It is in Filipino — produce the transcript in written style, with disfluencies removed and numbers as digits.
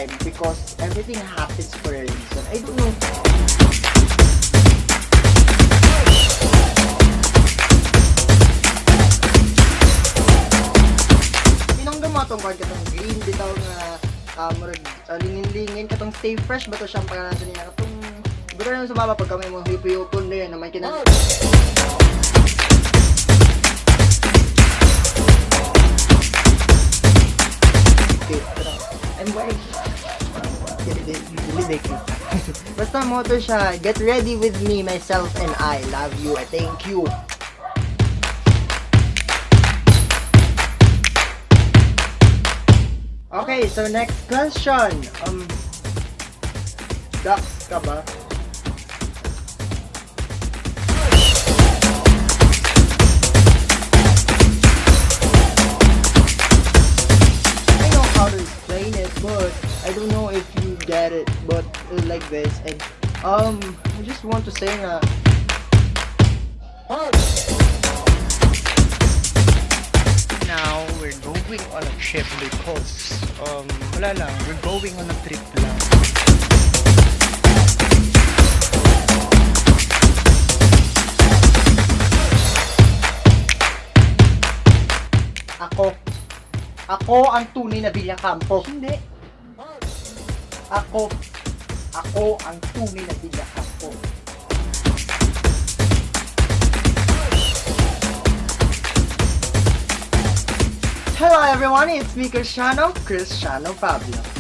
time because everything happens for a reason. I don't know. Pinong dumatong card katong green bitaw nga lingin-lingin katong stay fresh ba to siyang pangalan niya katong buto na sa baba pag kami mo hipiyupon na yun na may kinang I'm wearing basta moto siya. Get ready with me, myself, and I love you. I thank you. Okay, so next question. Ducks ka ba? I know how to explain it, but I don't know if you get it, but like this. And I just want to say na Now, we're going on a trip because, wala lang, we're going on a trip lang. Ako ang tunay na Villa Campo. Hindi. Ako ang tunay na Villa Campo. Hello everyone, it's me Cristiano Pablo.